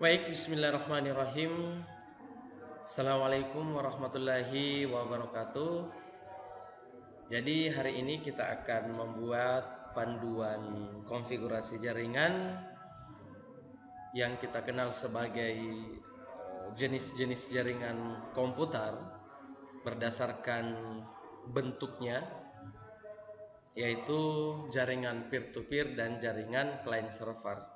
Baik, bismillahirrahmanirrahim. Assalamualaikum warahmatullahi wabarakatuh. Jadi hari ini kita akan membuat panduan konfigurasi jaringan yang kita kenal sebagai jenis-jenis jaringan komputer berdasarkan bentuknya, yaitu jaringan peer-to-peer dan jaringan client server.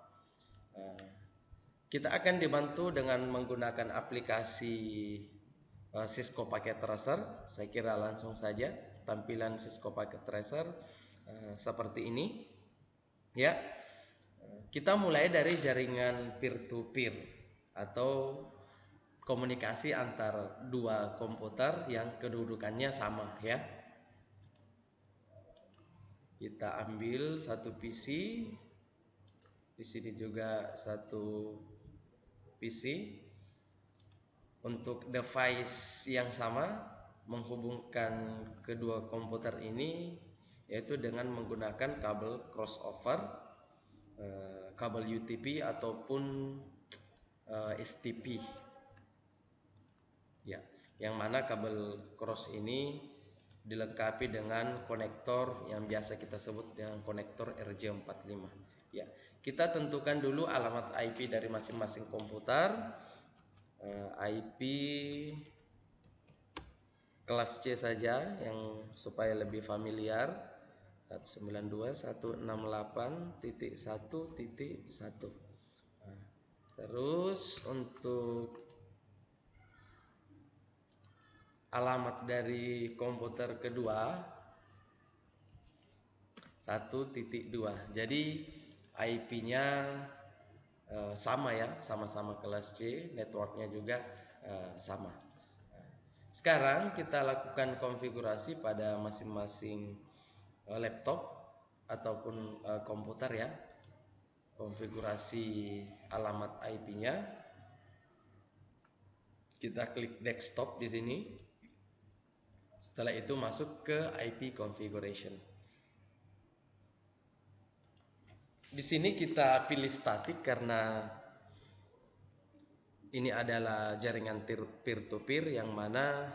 Kita akan dibantu dengan menggunakan aplikasi Cisco Packet Tracer. Saya kira langsung saja tampilan Cisco Packet Tracer seperti ini. Ya, kita mulai dari jaringan peer-to-peer atau komunikasi antar dua komputer yang kedudukannya sama ya. Kita ambil satu PC, di sini juga satu PC. Untuk device yang sama menghubungkan kedua komputer ini yaitu dengan menggunakan kabel crossover, kabel UTP ataupun STP. Ya, yang mana kabel cross ini dilengkapi dengan konektor yang biasa kita sebut dengan konektor RJ45. Ya, kita tentukan dulu alamat IP dari masing-masing komputer. IP kelas C saja yang supaya lebih familiar. 192.168.1.1. Terus untuk alamat dari komputer kedua 1.2. Jadi IP-nya sama ya, sama-sama kelas C, networknya juga sama. Sekarang kita lakukan konfigurasi pada masing-masing laptop ataupun komputer ya. Konfigurasi alamat IP-nya. Kita klik desktop di sini. Setelah itu masuk ke IP configuration. Di sini kita pilih statik karena ini adalah jaringan peer-to-peer yang mana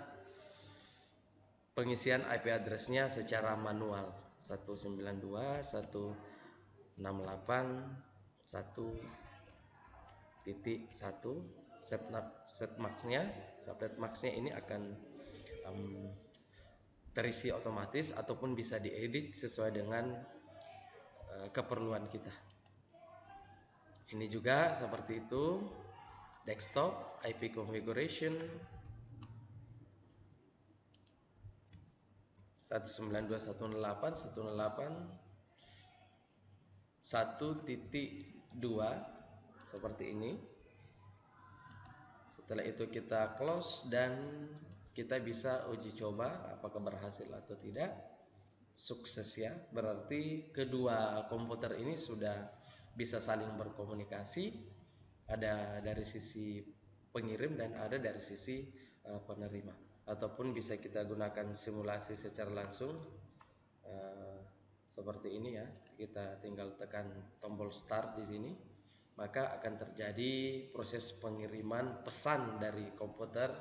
pengisian IP address-nya secara manual. 192.168.1.1. Subnet max-nya ini akan terisi otomatis ataupun bisa diedit sesuai dengan keperluan kita. Ini juga seperti itu. Desktop, IP configuration 192.168.1.2 seperti ini. Setelah itu kita close dan kita bisa uji coba apakah berhasil atau tidak. Sukses ya, berarti kedua komputer ini sudah bisa saling berkomunikasi, ada dari sisi pengirim dan ada dari sisi penerima, ataupun bisa kita gunakan simulasi secara langsung seperti ini ya. Kita tinggal tekan tombol start di sini, maka akan terjadi proses pengiriman pesan dari komputer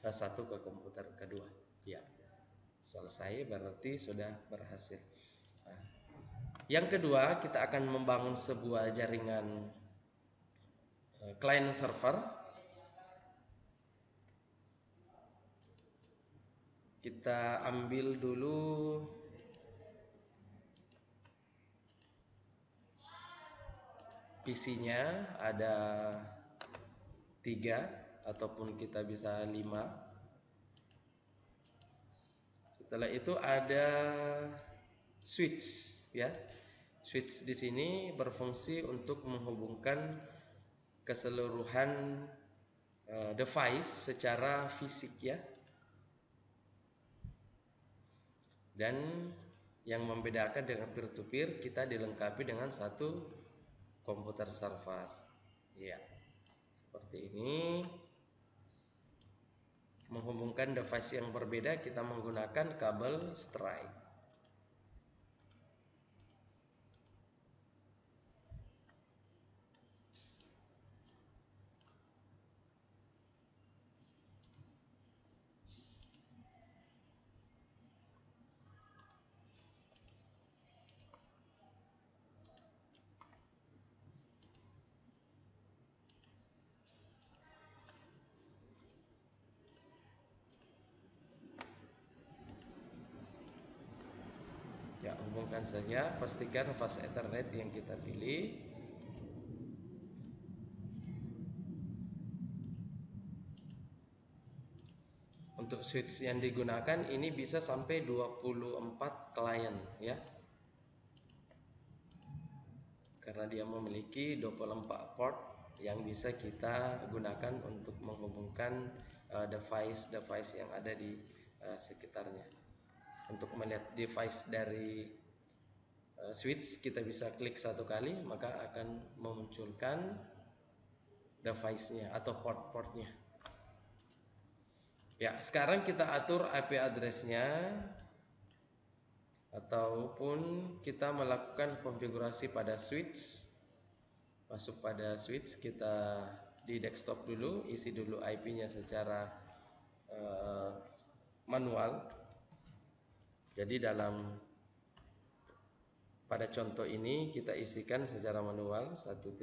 satu ke komputer kedua ya. Selesai, berarti sudah berhasil. Yang kedua, kita akan membangun sebuah jaringan client server. Kita ambil dulu PC-nya, ada 3 ataupun kita bisa 5. Setelah itu ada switch ya. Switch di sini berfungsi untuk menghubungkan keseluruhan device secara fisik ya. Dan yang membedakan dengan peer-to-peer, kita dilengkapi dengan satu komputer server. Ya. Seperti ini. Menghubungkan device yang berbeda kita menggunakan kabel strike. temukan saja, pastikan fast Ethernet yang kita pilih. Untuk switch yang digunakan ini bisa sampai 24 klien ya, karena dia memiliki 24 port yang bisa kita gunakan untuk menghubungkan device yang ada di sekitarnya. Untuk melihat device dari switch, kita bisa klik satu kali maka akan memunculkan device-nya atau port-portnya. Ya, sekarang kita atur IP address-nya ataupun kita melakukan konfigurasi pada switch. Masuk pada switch, kita di desktop dulu, isi dulu IP-nya secara manual. Jadi pada contoh ini kita isikan secara manual 1.1.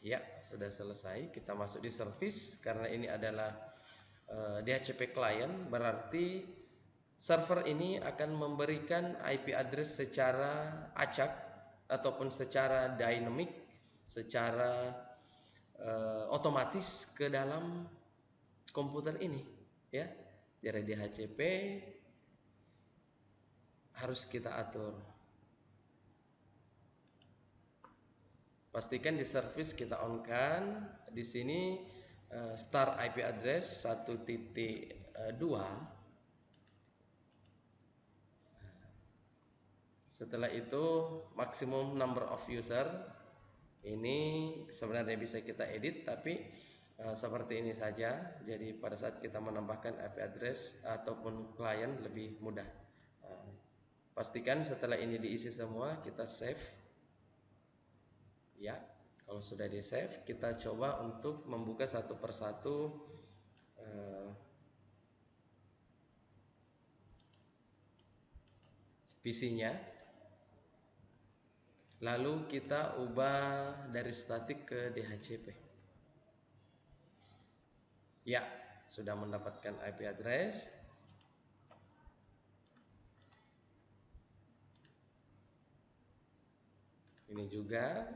Ya, sudah selesai. Kita masuk di service. Karena ini adalah DHCP client, berarti server ini akan memberikan IP address secara acak ataupun secara dynamic, secara otomatis ke dalam komputer ini ya. Dari DHCP harus kita atur. Pastikan di service kita on-kan. Di sini start IP address 1.2. Setelah itu maximum number of user. Ini sebenarnya bisa kita edit, tapi seperti ini saja. Jadi pada saat kita menambahkan IP address ataupun klien lebih mudah. Pastikan setelah ini diisi semua, kita save. Ya, kalau sudah di save, kita coba untuk membuka satu persatu PC-nya. Lalu kita ubah dari statik ke DHCP. Ya, sudah mendapatkan IP address. Ini juga.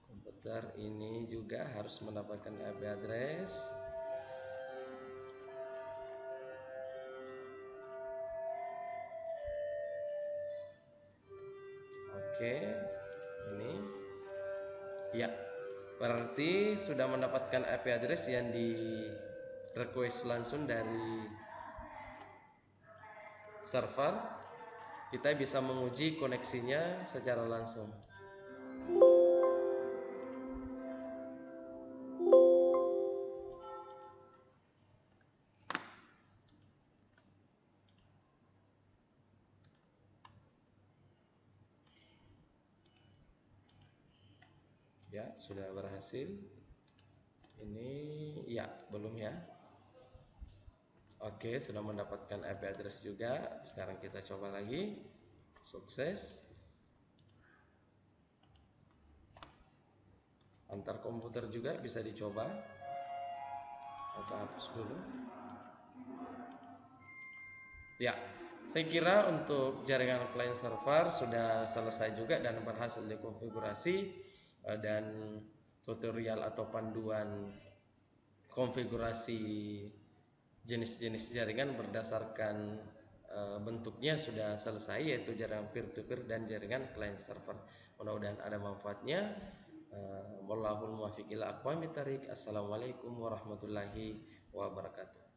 Komputer ini juga harus mendapatkan IP address. Oke, ini ya, berarti sudah mendapatkan IP address yang di request langsung dari server. Kita bisa menguji koneksinya secara langsung. Ya, sudah berhasil. Ini ya, belum ya. Oke, sudah mendapatkan IP address juga. Sekarang kita coba lagi. Sukses. Antar komputer juga bisa dicoba. Kita hapus dulu. Ya, saya kira untuk jaringan client server sudah selesai juga dan berhasil dikonfigurasi. Dan tutorial atau panduan konfigurasi jenis-jenis jaringan berdasarkan bentuknya sudah selesai, yaitu jaringan peer-to-peer dan jaringan client server. Mudah-mudahan ada manfaatnya. Wallahul muwaffiq ila aqwamit thariq. Assalamualaikum warahmatullahi wabarakatuh.